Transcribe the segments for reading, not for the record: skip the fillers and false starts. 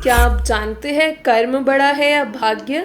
क्या आप जानते हैं कर्म बड़ा है या भाग्य?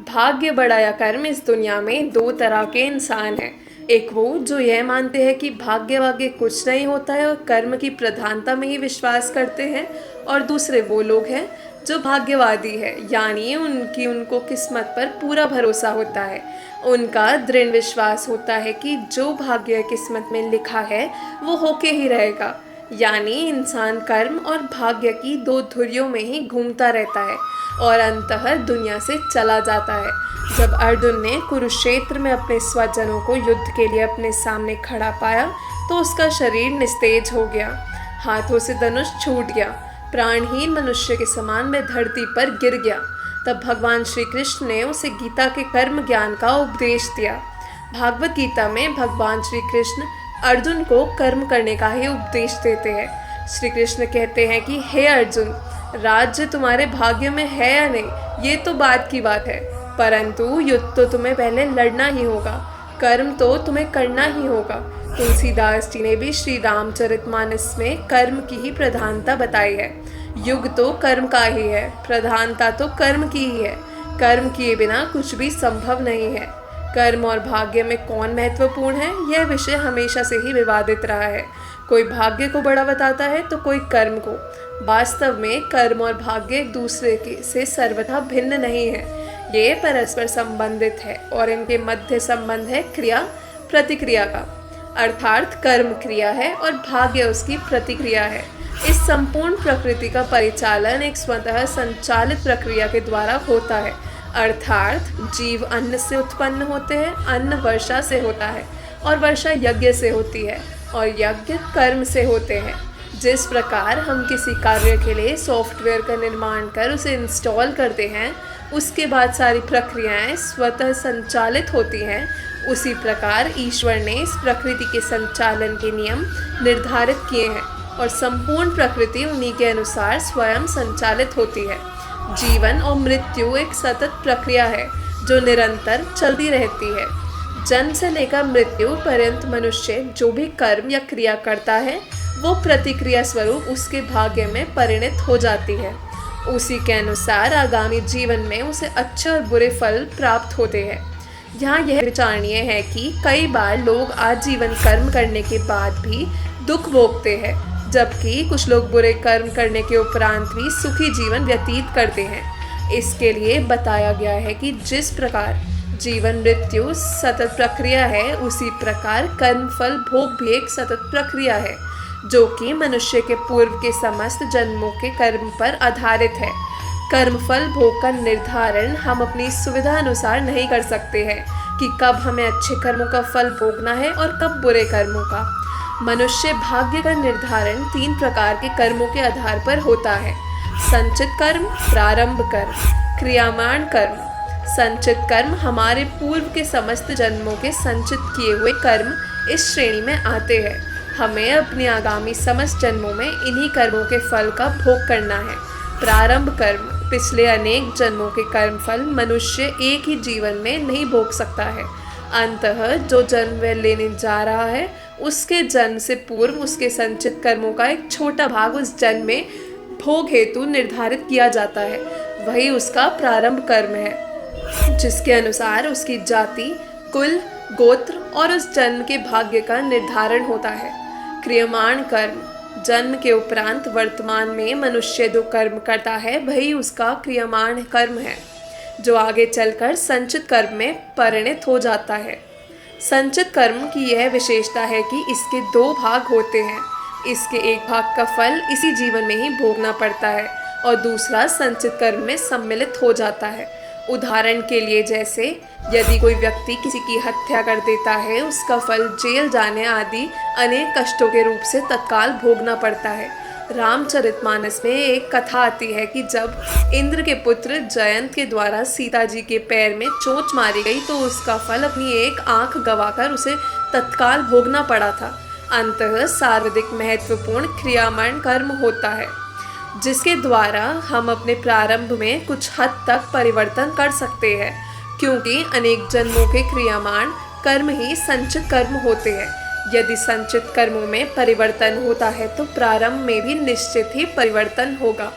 भाग्य बड़ा या कर्म? इस दुनिया में दो तरह के इंसान हैं। एक वो जो यह मानते हैं कि भाग्य वाग्य कुछ नहीं होता है और कर्म की प्रधानता में ही विश्वास करते हैं, और दूसरे वो लोग हैं जो भाग्यवादी है, यानी उनको किस्मत पर पूरा भरोसा होता है। उनका दृढ़ विश्वास होता है कि जो भाग्य किस्मत में लिखा है वो होके ही रहेगा। यानी इंसान कर्म और भाग्य की दो धुरियों में ही घूमता रहता है और अंततः दुनिया से चला जाता है। जब अर्जुन ने कुरुक्षेत्र में अपने स्वजनों को युद्ध के लिए अपने सामने खड़ा पाया तो उसका शरीर निस्तेज हो गया, हाथों से धनुष छूट गया, प्राणहीन मनुष्य के समान वह धरती पर गिर गया। तब भगवान श्री कृष्ण ने उसे गीता के कर्म ज्ञान का उपदेश दिया। भागवत गीता में भगवान श्री कृष्ण अर्जुन को कर्म करने का ही उपदेश देते हैं। श्री कृष्ण कहते हैं कि हे अर्जुन, राज्य तुम्हारे भाग्य में है या नहीं ये तो बात की बात है, परंतु युद्ध तो तुम्हें पहले लड़ना ही होगा, कर्म तो तुम्हें करना ही होगा। तुलसीदास जी ने भी श्री रामचरितमानस में कर्म की ही प्रधानता बताई है। युग तो कर्म का ही है, प्रधानता तो कर्म की ही है। कर्म किए बिना कुछ भी संभव नहीं है। कर्म और भाग्य में कौन महत्वपूर्ण है, यह विषय हमेशा से ही विवादित रहा है। कोई भाग्य को बड़ा बताता है तो कोई कर्म को। वास्तव में कर्म और भाग्य एक दूसरे के से सर्वथा भिन्न नहीं है, ये परस्पर संबंधित है और इनके मध्य संबंध है क्रिया प्रतिक्रिया का। अर्थात कर्म क्रिया है और भाग्य उसकी प्रतिक्रिया है। इस संपूर्ण प्रकृति का परिचालन एक स्वतः संचालित प्रक्रिया के द्वारा होता है। अर्थात जीव अन्न से उत्पन्न होते हैं, अन्न वर्षा से होता है और वर्षा यज्ञ से होती है और यज्ञ कर्म से होते हैं। जिस प्रकार हम किसी कार्य के लिए सॉफ्टवेयर का निर्माण कर उसे इंस्टॉल करते हैं, उसके बाद सारी प्रक्रियाएं स्वतः संचालित होती हैं, उसी प्रकार ईश्वर ने इस प्रकृति के संचालन के नियम निर्धारित किए हैं और संपूर्ण प्रकृति उन्हीं के अनुसार स्वयं संचालित होती है। जीवन और मृत्यु एक सतत प्रक्रिया है जो निरंतर चलती रहती है। जन्म से लेकर मृत्यु पर्यंत मनुष्य जो भी कर्म या क्रिया करता है वो प्रतिक्रिया स्वरूप उसके भाग्य में परिणत हो जाती है। उसी के अनुसार आगामी जीवन में उसे अच्छे और बुरे फल प्राप्त होते हैं। यहाँ यह विचारणीय है कि कई बार लोग आजीवन कर्म करने के बाद भी दुख भोगते हैं, जबकि कुछ लोग बुरे कर्म करने के उपरांत भी सुखी जीवन व्यतीत करते हैं। इसके लिए बताया गया है कि जिस प्रकार जीवन मृत्यु सतत प्रक्रिया है, उसी प्रकार कर्म फल भोग भी एक सतत प्रक्रिया है जो कि मनुष्य के पूर्व के समस्त जन्मों के कर्म पर आधारित है। कर्म फल भोग का निर्धारण हम अपनी सुविधा अनुसार नहीं कर सकते हैं कि कब हमें अच्छे कर्मों का फल भोगना है और कब बुरे कर्मों का। मनुष्य भाग्य का निर्धारण 3 प्रकार के कर्मों के आधार पर होता है: संचित कर्म, प्रारंभ कर्म, क्रियामाण कर्म। संचित कर्म हमारे पूर्व के समस्त जन्मों के संचित किए हुए कर्म इस श्रेणी में आते हैं। हमें अपने आगामी समस्त जन्मों में इन्हीं कर्मों के फल का भोग करना है। प्रारंभ कर्म पिछले अनेक जन्मों के कर्म फल मनुष्य एक ही जीवन में नहीं भोग सकता है। अंततः जो जन्म वह लेने जा रहा है उसके जन्म से पूर्व उसके संचित कर्मों का एक छोटा भाग उस जन्म में भोग हेतु निर्धारित किया जाता है, वही उसका प्रारंभ कर्म है, जिसके अनुसार उसकी जाति, कुल, गोत्र और उस जन्म के भाग्य का निर्धारण होता है। क्रियमाण कर्म जन्म के उपरांत वर्तमान में मनुष्य जो कर्म करता है वही उसका क्रियमाण कर्म है, जो आगे चलकर संचित कर्म में परिणत हो जाता है। संचित कर्म की यह विशेषता है कि इसके 2 भाग होते हैं। इसके एक भाग का फल इसी जीवन में ही भोगना पड़ता है और दूसरा संचित कर्म में सम्मिलित हो जाता है। उदाहरण के लिए, जैसे यदि कोई व्यक्ति किसी की हत्या कर देता है, उसका फल जेल जाने आदि अनेक कष्टों के रूप से तत्काल भोगना पड़ता है। रामचरितमानस में एक कथा आती है कि जब इंद्र के पुत्र जयंत के द्वारा सीता जी के पैर में चोट मारी गई तो उसका फल अपनी एक आंख गंवाकर उसे तत्काल भोगना पड़ा था। अंततः सर्वाधिक महत्वपूर्ण क्रियामाण कर्म होता है, जिसके द्वारा हम अपने प्रारंभ में कुछ हद तक परिवर्तन कर सकते हैं, क्योंकि अनेक जन्मों के क्रियामाण कर्म ही संचित कर्म होते हैं। यदि संचित कर्मों में परिवर्तन होता है तो प्रारंभ में भी निश्चित ही परिवर्तन होगा।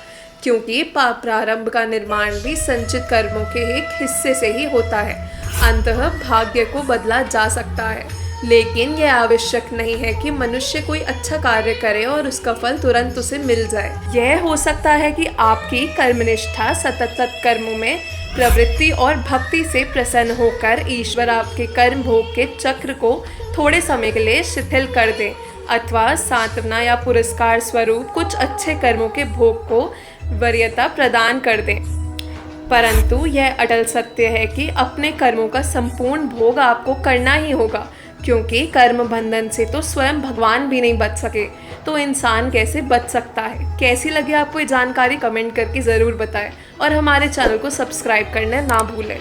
क्योंकि प्रारंभ का निर्माण भी संचित कर्मों के एक हिस्से से ही होता है। अंततः भाग्य को बदला जा सकता है, लेकिन यह आवश्यक नहीं है कि मनुष्य कोई अच्छा कार्य करे और उसका फल तुरंत उसे मिल जाए। यह हो सकता है कि आपकी कर्मनिष्ठा, सतत कर्मों में प्रवृत्ति और भक्ति से प्रसन्न होकर ईश्वर आपके कर्म भोग के चक्र को थोड़े समय के लिए शिथिल कर दे, अथवा सांत्वना या पुरस्कार स्वरूप कुछ अच्छे कर्मों के भोग को वरीयता प्रदान कर दें। परंतु यह अटल सत्य है कि अपने कर्मों का संपूर्ण भोग आपको करना ही होगा, क्योंकि कर्म बंधन से तो स्वयं भगवान भी नहीं बच सके, तो इंसान कैसे बच सकता है। कैसी लगी आपको ये जानकारी कमेंट करके ज़रूर बताएं और हमारे चैनल को सब्सक्राइब करना ना भूलें।